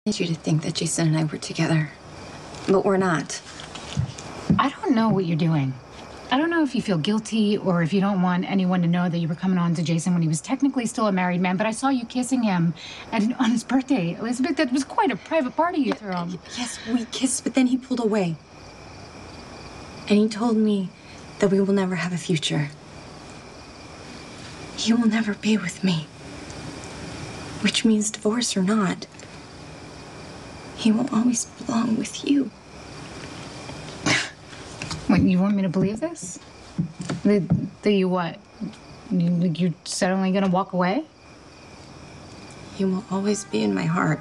wanted you to think that Jason and I were together, but we're not. I don't know what you're doing. I don't know if you feel guilty or if you don't want anyone to know that you were coming on to Jason when he was technically still a married man, but I saw you kissing him on his birthday. Elizabeth, that was quite a private party you threw him. Yes, we kissed, but then he pulled away. And he told me that we will never have a future. He will never be with me. Which means divorce or not, he will always belong with you. What, you want me to believe this? That you what? You're suddenly gonna walk away? You will always be in my heart.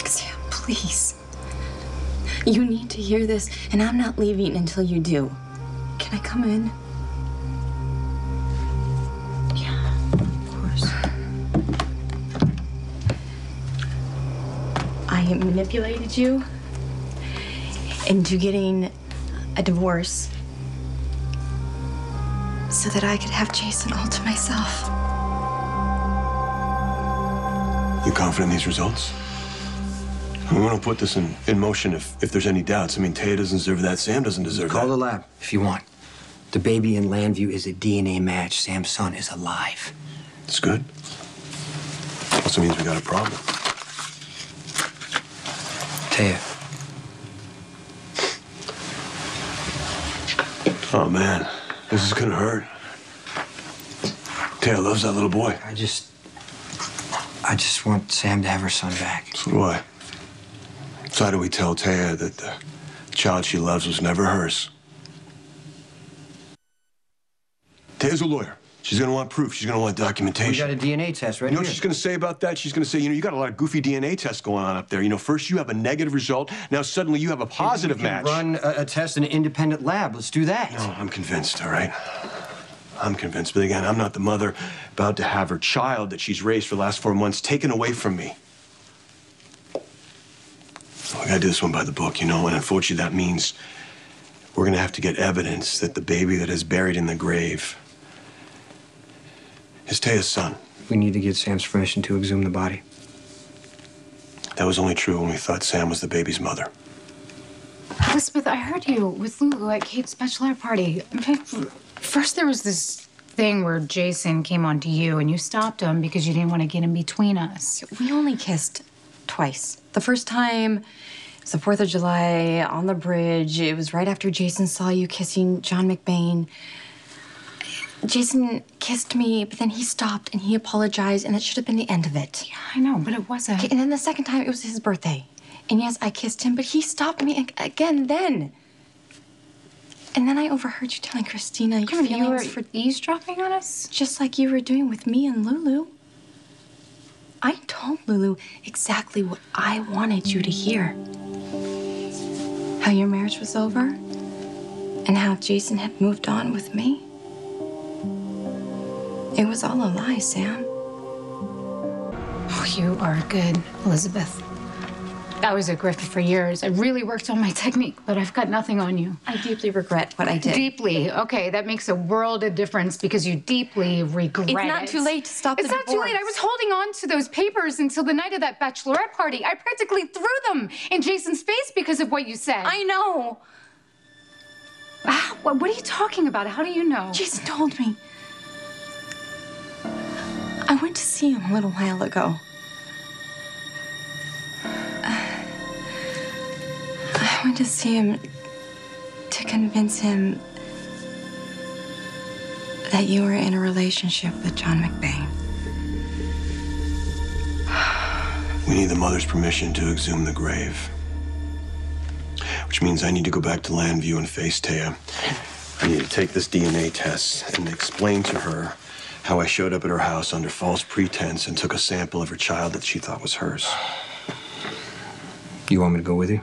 Sam, please. You need to hear this, and I'm not leaving until you do. Can I come in? Yeah, of course. I manipulated you into getting a divorce so that I could have Jason all to myself. You confident in these results? We want to put this in motion if there's any doubts. I mean, Taya doesn't deserve that. Sam doesn't deserve that. Call the lab if you want. The baby in Landview is a DNA match. Sam's son is alive. It's good. Also means we got a problem. Taya. Oh, man. This is gonna hurt. Taya loves that little boy. I just want Sam to have her son back. So do I. So how do we tell Taya that the child she loves was never hers? Taya's a lawyer. She's gonna want proof. She's gonna want documentation. We got a DNA test right You know here. what she's gonna say about that? She's gonna say, you got a lot of goofy DNA tests going on up there. First you have a negative result. Now suddenly you have a positive match. Run a test in an independent lab. Let's do that. No, I'm convinced, all right? I'm convinced. But again, I'm not the mother about to have her child that she's raised for the last 4 months taken away from me. We gotta do this one by the book, and unfortunately that means we're gonna have to get evidence that the baby that is buried in the grave is Taya's son. We need to get Sam's permission to exhume the body. That was only true when we thought Sam was the baby's mother. Elizabeth, I heard you with Lulu at Kate's bachelorette party. First, there was this thing where Jason came on to you and you stopped him because you didn't want to get in between us. We only kissed twice. The first time, it was the 4th of July on the bridge. It was right after Jason saw you kissing John McBain. Jason kissed me, but then he stopped and he apologized, and that should have been the end of it. Yeah, I know, but it wasn't. Okay, and then the second time, it was his birthday. And yes, I kissed him, but he stopped me again then. And then I overheard you telling Christina your feelings you were for eavesdropping on us? just like you were doing with me and Lulu. I told Lulu exactly what I wanted you to hear. How your marriage was over, and how Jason had moved on with me. It was all a lie, Sam. Oh, you are good, Elizabeth. I was a grifter for years. I really worked on my technique, but I've got nothing on you. I deeply regret what I did. Deeply. Okay, that makes a world of difference because you deeply regret it. It's not too late to stop the divorce. It's not too late. I was holding on to those papers until the night of that bachelorette party. I practically threw them in Jason's face because of what you said. I know. What are you talking about? How do you know? Jason told me. I went to see him a little while ago. I went to see him to convince him that you were in a relationship with John McBain. We need the mother's permission to exhume the grave. Which means I need to go back to Landview and face Taya. I need to take this DNA test and explain to her how I showed up at her house under false pretense and took a sample of her child that she thought was hers. You want me to go with you?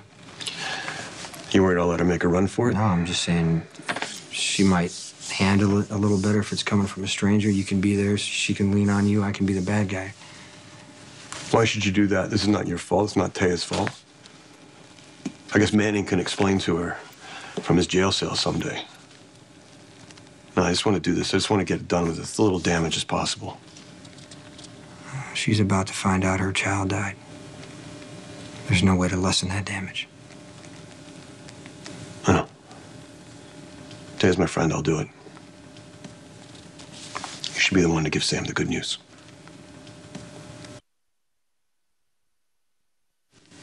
You worried I'll let her make a run for it? No, I'm just saying she might handle it a little better if it's coming from a stranger. You can be there, she can lean on you, I can be the bad guy. Why should you do that? This is not your fault. It's not Taya's fault. I guess Manning can explain to her from his jail cell someday. No, I just want to do this. I just want to get it done with as little damage as possible. She's about to find out her child died. There's no way to lessen that damage. I know. Taya's my friend, I'll do it. You should be the one to give Sam the good news.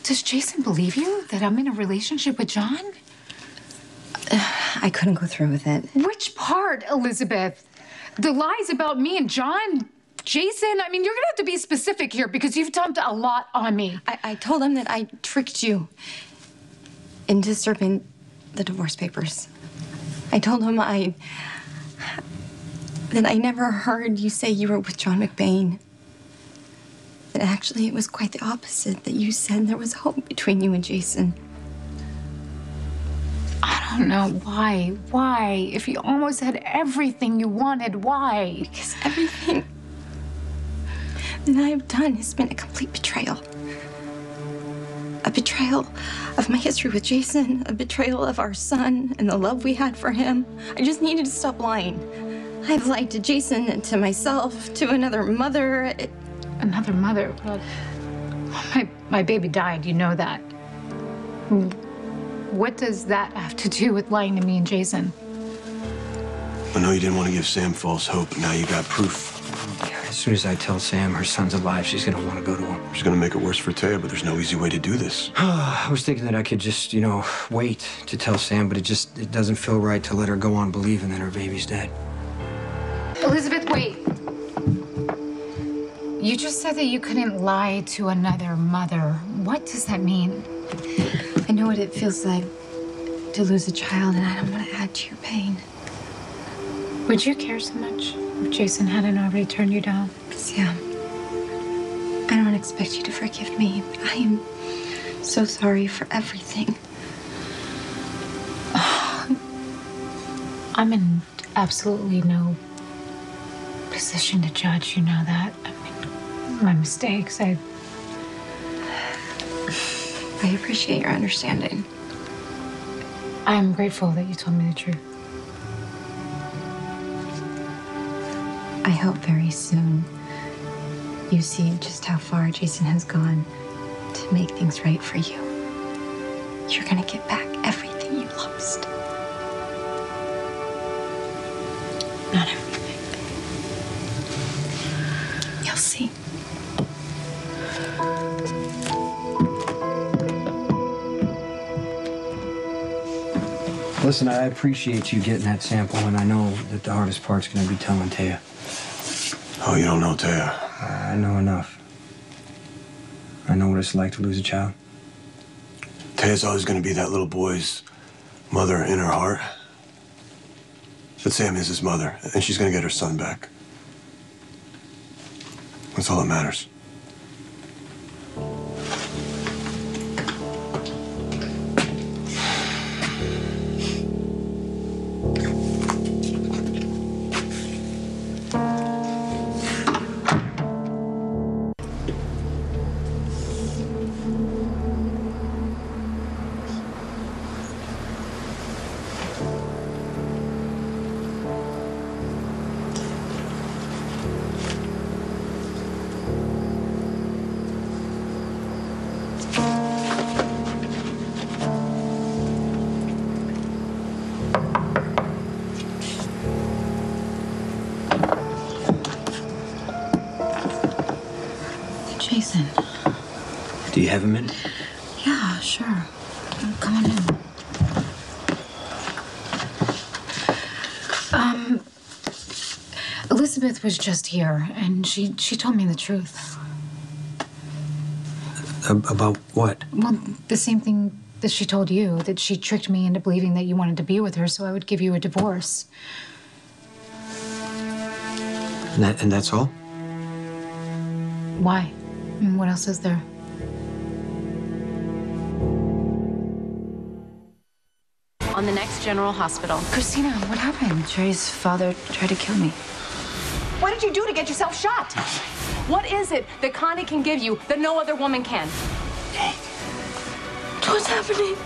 Does Jason believe you that I'm in a relationship with John? I couldn't go through with it. Which part, Elizabeth? The lies about me and John? Jason? I mean, you're gonna have to be specific here because you've dumped a lot on me. I told him that I tricked you into serving the divorce papers. I told him that I never heard you say you were with John McBain. That actually it was quite the opposite, that you said there was hope between you and Jason. I don't know why. Why? If you almost had everything you wanted, why? Because everything that I've done has been a complete betrayal. A betrayal of my history with Jason, a betrayal of our son and the love we had for him. I just needed to stop lying. I've lied to Jason and to myself, to another mother. Another mother? Well, my baby died, you know that. What does that have to do with lying to me and Jason? I know you didn't want to give Sam false hope, but now you got proof. As soon as I tell Sam her son's alive, she's gonna want to go to him. She's gonna make it worse for Taya, but there's no easy way to do this. I was thinking that I could just, wait to tell Sam, but it doesn't feel right to let her go on believing that her baby's dead. Elizabeth, wait. You just said that you couldn't lie to another mother. What does that mean? I know what it feels like to lose a child, and I don't want to add to your pain. Would you care so much if Jason hadn't already turned you down? Sam, I don't expect you to forgive me, but I am so sorry for everything. I'm in absolutely no position to judge, you know that. I mean, my mistakes, I appreciate your understanding. I'm grateful that you told me the truth. I hope very soon you see just how far Jason has gone to make things right for you. You're gonna get back everything you lost. Not everything. You'll see. Listen, I appreciate you getting that sample, and I know that the hardest part's gonna be telling Taya. Oh, you don't know Taya. I know enough. I know what it's like to lose a child. Taya's always gonna be that little boy's mother in her heart. But Sam is his mother, and she's gonna get her son back. That's all that matters. Jason. Do you have a minute? Yeah, sure. Come on in. Elizabeth was just here, and she told me the truth. About what? Well, the same thing that she told you, that she tricked me into believing that you wanted to be with her so I would give you a divorce. And that's all? Why? I mean, what else is there? On the next General Hospital. Christina, what happened? Trey's father tried to kill me. What did you do to get yourself shot? What is it that Connie can give you that no other woman can? What's happening?